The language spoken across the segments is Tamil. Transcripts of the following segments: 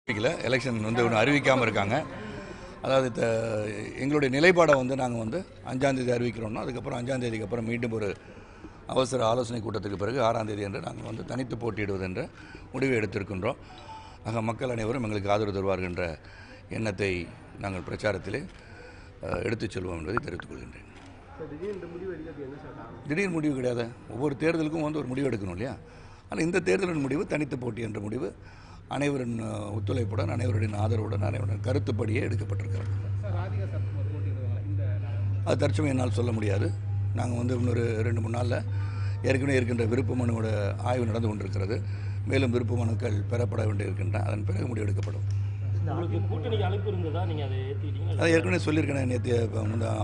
எலெக்ஷன் வந்து ஒன்று அறிவிக்காமல் இருக்காங்க. அதாவது எங்களுடைய நிலைப்பாடை வந்து நாங்கள் வந்து 5ஆம் தேதி அறிவிக்கிறோம்னா அதுக்கப்புறம் 5ஆம் தேதிக்கு அப்புறம் மீண்டும் ஒரு அவசர ஆலோசனை கூட்டத்துக்கு பிறகு 6ஆம் தேதி என்று நாங்கள் வந்து தனித்து போட்டியிடுவது என்ற முடிவை எடுத்திருக்கின்றோம். ஆக மக்கள் அனைவரும் எங்களுக்கு ஆதரவு தருவார்கள் என்ற எண்ணத்தை நாங்கள் பிரச்சாரத்திலே எடுத்துச் செல்வோம் என்பதை தெரிவித்துக் கொள்கின்றேன். திடீர் முடிவு கிடையாது. ஒவ்வொரு தேர்தலுக்கும் வந்து ஒரு முடிவு எடுக்கணும் இல்லையா? ஆனால் இந்த தேர்தலின் முடிவு தனித்து போட்டி என்ற முடிவு அனைவரின் ஒத்துழைப்புடன், அனைவருடைய ஆதரவுடன், அனைவருடன் கருத்துப்படியே எடுக்கப்பட்டிருக்கிறது. அது தற்சமயம் என்னால் சொல்ல முடியாது. நாங்கள் வந்து இன்னொரு 2-3 நாளில் ஏற்கனவே இருக்கின்ற விருப்ப மனுவோட ஆய்வு நடந்து கொண்டிருக்கிறது. மேலும் விருப்ப மனுக்கள் பெறப்பட வேண்டியிருக்கின்றன. அதன் பிறகு முடிவு எடுக்கப்படும். அதை ஏற்கனவே சொல்லியிருக்கேன். நேற்று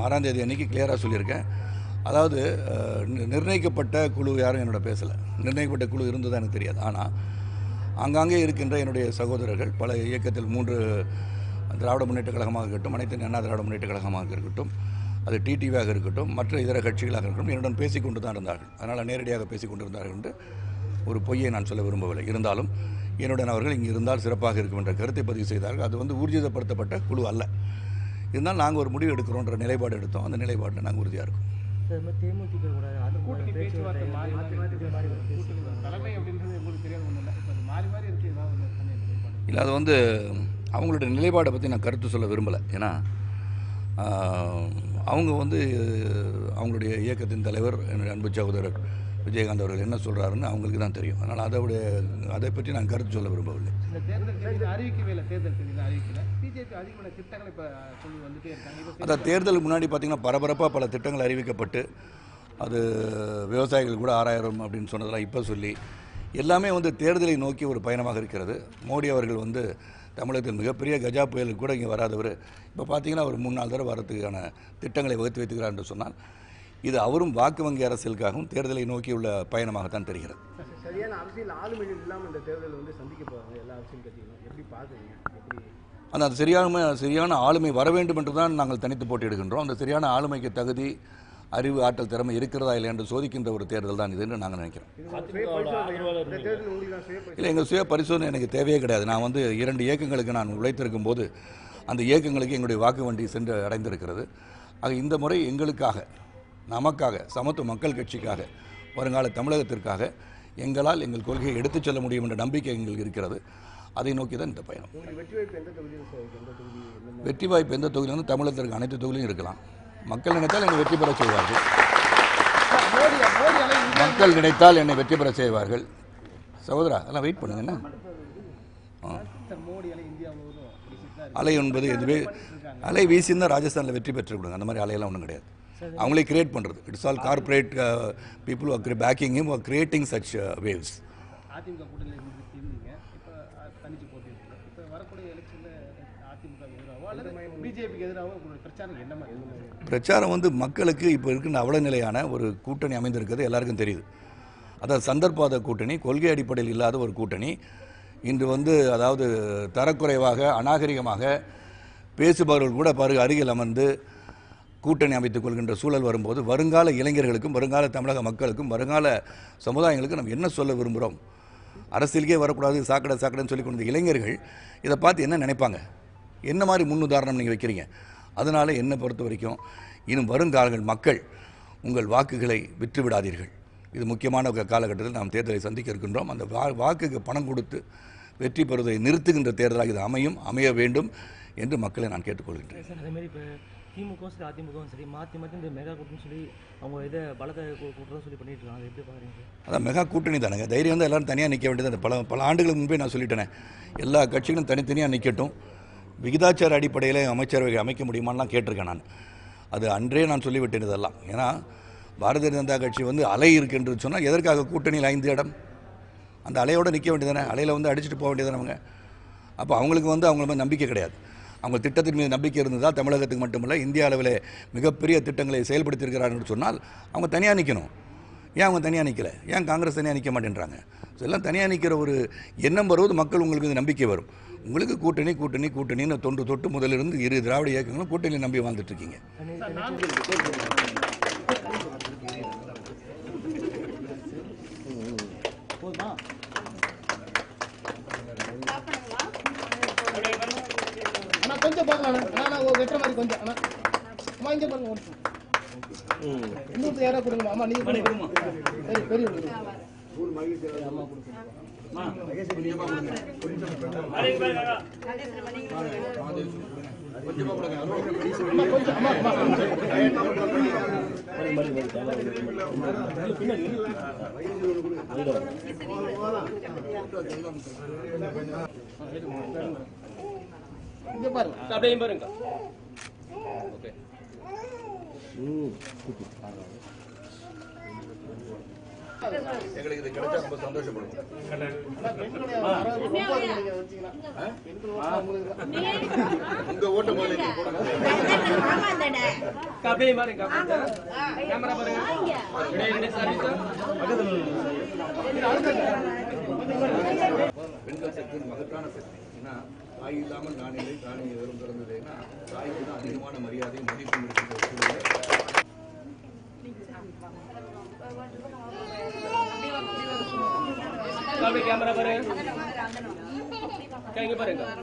6ஆம் தேதி அன்றைக்கி கிளியராக சொல்லியிருக்கேன். அதாவது நிர்ணயிக்கப்பட்ட குழு யாரும் என்னோட பேசலை. நிர்ணயிக்கப்பட்ட குழு இருந்தது எனக்கு தெரியாது. ஆனால் ஆங்காங்கே இருக்கின்ற என்னுடைய சகோதரர்கள் பல இயக்கத்தில் 3 திராவிட முன்னேற்ற கழகமாக இருக்கட்டும், அனைத்து அண்ணா திராவிட முன்னேற்ற கழகமாக இருக்கட்டும், அது டிடிவியாக இருக்கட்டும், மற்ற இதர கட்சிகளாக இருக்கட்டும், என்னுடன் பேசிக்கொண்டு தான் இருந்தார்கள். அதனால் நேரடியாக பேசிக்கொண்டிருந்தார்கள் என்று ஒரு பொய்யை நான் சொல்ல விரும்பவில்லை. இருந்தாலும் என்னுடன் அவர்கள் இங்கே இருந்தால் சிறப்பாக இருக்கும் என்ற கருத்தை பதிவு செய்தார்கள். அது வந்து ஊர்ஜிதப்படுத்தப்பட்ட குழு அல்ல. இருந்தால் நாங்கள் ஒரு முடிவு எடுக்கிறோன்ற நிலைப்பாடு எடுத்தோம். அந்த நிலைப்பாட்டில் நாங்கள் உறுதியாக இருக்கோம். இல்லை, அது வந்து அவங்களுடைய நிலைப்பாடை பற்றி நான் கருத்து சொல்ல விரும்பலை. ஏன்னா அவங்க வந்து அவங்களுடைய இயக்கத்தின் தலைவர் என்னுடைய அன்பு சகோதரர் விஜயகாந்த் அவர்கள் என்ன சொல்கிறாருன்னு அவங்களுக்கு தான் தெரியும். அதனால் அதை பற்றி நான் கருத்து சொல்ல விரும்பவில்லை. அதான் தேர்தலுக்கு முன்னாடி பார்த்திங்கன்னா பரபரப்பாக பல திட்டங்கள் அறிவிக்கப்பட்டு அது விவசாயிகள் கூட 6000 அப்படின்னு சொன்னதெல்லாம் இப்போ சொல்லி எல்லாமே வந்து தேர்தலை நோக்கி ஒரு பயணமாக இருக்கிறது. மோடி அவர்கள் வந்து தமிழகத்தில் மிகப்பெரிய கஜா புயலுக்கு கூட இங்கே வராதவர் இப்போ பார்த்திங்கன்னா ஒரு 3-4 தடவை வரத்துக்கான திட்டங்களை வகுத்து வைத்துக்கிறார் என்று சொன்னால் இது அவரும் வாக்கு வங்கி அரசியலுக்காகவும் தேர்தலை நோக்கியுள்ள பயணமாகத்தான் தெரிகிறது. சரியான அரசியல் ஆளுமை இல்லாமல் இந்த தேர்தல் வந்து சந்திக்க போகிறாங்க எல்லா அரசியல் கட்சிகளும். எப்படி பார்க்குறீங்க? அந்த சரியான ஆளுமை வர வேண்டும் என்று தான் நாங்கள் தனித்து போட்டியிடுகின்றோம். அந்த சரியான ஆளுமைக்கு தகுதி, அறிவு, ஆற்றல், திறமை இருக்கிறதா இல்லை என்று சோதிக்கின்ற ஒரு தேர்தல் தான் இது என்று நாங்கள் நினைக்கிறோம். இல்லை, எங்கள் சுய பரிசோதனை எனக்கு தேவையே கிடையாது. நான் வந்து 2 இயக்கங்களுக்கு நான் உழைத்திருக்கும் போது அந்த இயக்கங்களுக்கு எங்களுடைய வாக்கு வண்டி சென்று அடைந்திருக்கிறது. ஆக இந்த முறை எங்களுக்காக, நமக்காக, சமத்துவ மக்கள் கட்சிக்காக, வருங்கால தமிழகத்திற்காக எங்களால் எங்கள் கொள்கையை எடுத்துச் செல்ல முடியும் என்ற நம்பிக்கை எங்களுக்கு இருக்கிறது. அதை நோக்கி தான் இந்த பயணம். வெற்றி வாய்ப்பு எந்த தொகுதியில் வந்து தமிழகத்திற்கு அனைத்து தொகுதியிலும் இருக்கலாம். மக்கள் நினைத்தால் என்னை வெற்றி பெற செய்வார்கள். மக்கள் நினைத்தால் என்னை வெற்றி பெற செய்வார்கள். சகோதரா, அதெல்லாம் வெயிட் பண்ணுங்க. என்ன அலை என்பது எதுவே அலை வீசியிருந்தா ராஜஸ்தானில் வெற்றி பெற்றுக்கூடாது. அந்த மாதிரி அலையெல்லாம் ஒன்றும் கிடையாது. அவங்களே கிரியேட் பண்ணுறது. It's all corporate people are backing him are creating such waves. பிரச்சாரம் வந்து மக்களுக்கு இப்போ இருக்கின்ற அவல நிலையான ஒரு கூட்டணி அமைந்திருக்கிறது எல்லாருக்கும் தெரியுது. அதாவது சந்தர்ப்பாத கூட்டணி, கொள்கை அடிப்படையில் இல்லாத ஒரு கூட்டணி. இன்று வந்து அதாவது தரக்குறைவாக, அநாகரிகமாக பேசுபவர்கள் கூட அருகில் அமர்ந்து கூட்டணி அமைத்துக் கொள்கின்ற சூழல் வரும்போது வருங்கால இளைஞர்களுக்கும், வருங்கால தமிழக மக்களுக்கும், வருங்கால சமுதாயங்களுக்கும் நம்ம என்ன சொல்ல விரும்புகிறோம்? அரசியலுக்கே வரக்கூடாது, சாக்கடைன்னு சொல்லி கொண்ட இளைஞர்கள் இதை பார்த்து என்ன நினைப்பாங்க? என்ன மாதிரி முன்னுதாரணம் நீங்கள் வைக்கிறீங்க? அதனால் என்னை பொறுத்த வரைக்கும் இன்னும் வருங்காலங்கள் மக்கள் உங்கள் வாக்குகளை விற்று விடாதீர்கள். இது முக்கியமான காலகட்டத்தில் நாம் தேர்தலை சந்திக்க இருக்கின்றோம். அந்த வாக்குக்கு பணம் கொடுத்து வெற்றி பெறுவதை நிறுத்துகின்ற தேர்தலாக இது அமைய வேண்டும் என்று மக்களை நான் கேட்டுக்கொள்கின்றேன். அதேமாதிரி இப்போ திமுகவும் சரி, அதிமுகவும் சரி, மாற்றி இந்த மெகா கூட்டணி சொல்லி அவங்க இதை பலத்தை கூட்டம் சொல்லி பண்ணிட்டு இருக்காங்க. அதை எப்படி பார்க்குறீங்க? அதான் மெகா கூட்டணி தானேங்க. தைரியம் வந்து எல்லோரும் தனியாக நிற்க வேண்டியது. பல ஆண்டுகளுக்கு முன்பே நான் சொல்லிட்டேனே, எல்லா கட்சிகளும் தனித்தனியாக நிற்கட்டும். விகிதாச்சார அடிப்படையில் அமைச்சரவை அமைக்க முடியுமான்லாம் கேட்டிருக்கேன் நான். அது அன்றே நான் சொல்லிவிட்டேன் இதெல்லாம். ஏன்னா பாரதிய ஜனதா கட்சி வந்து அலை இருக்குது என்று சொன்னால் எதற்காக கூட்டணியில் 5 இடம்? அந்த அலையோடு நிற்க வேண்டியதானே. அலையில் வந்து அடிச்சுட்டு போக வேண்டியதானே அவங்க. அப்போ அவங்களுக்கு வந்து அவங்க மேலே நம்பிக்கை கிடையாது. அவங்க திட்டத்தின் மீது நம்பிக்கை இருந்ததால் தமிழகத்துக்கு மட்டுமல்ல இந்திய அளவில் மிகப்பெரிய திட்டங்களை செயல்படுத்தியிருக்கிறார்கள் என்று சொன்னால் அவங்க தனியாக நிற்கணும். ஏன் அவங்க தனியாக நிற்கலை? ஏன் காங்கிரஸ் தனியாக நிற்க மாட்டேன்றாங்க? ஸோ எல்லாம் தனியாக நிற்கிற ஒரு எண்ணம் வருவது மக்கள் உங்களுக்கு மீது நம்பிக்கை வரும். உங்களுக்கு கூட்டணின்னு தொட்டு முதலிருந்து 2 திராவிட இயக்கங்களும் கூட்டணியை நம்பி வாழ்ந்துட்டுருக்கீங்க. கொஞ்சம் பார்க்கலாம் நான் வெட்டுற மாதிரி கொஞ்சம் அண்ணா அம்மா இங்கே பாருங்க இன்னொரு யாராவது கொடுங்க அம்மா நீங்க சரி பெரிய அம்மா கொடுங்க இங்க பாருங்க அப்படியே பாருங்க ஓகே எங்களுக்கு இது கிடைச்சா ரொம்ப சந்தோஷப்படுவோம். உங்க ஓட்டு போல அப்படியே பாருங்க கேமரா பாருங்க பெண்கள் சக்தி மகத்தான சக்தி. ஏன்னா தாய் இல்லாமல் நான் இல்லை, தானே வெறும் பிறந்ததுன்னா தாய்க்கு தான் அதிகமான மரியாதை மதிப்பும் இருக்கின்ற சூழ்நிலை. கேமரா பாருங்க பாருங்க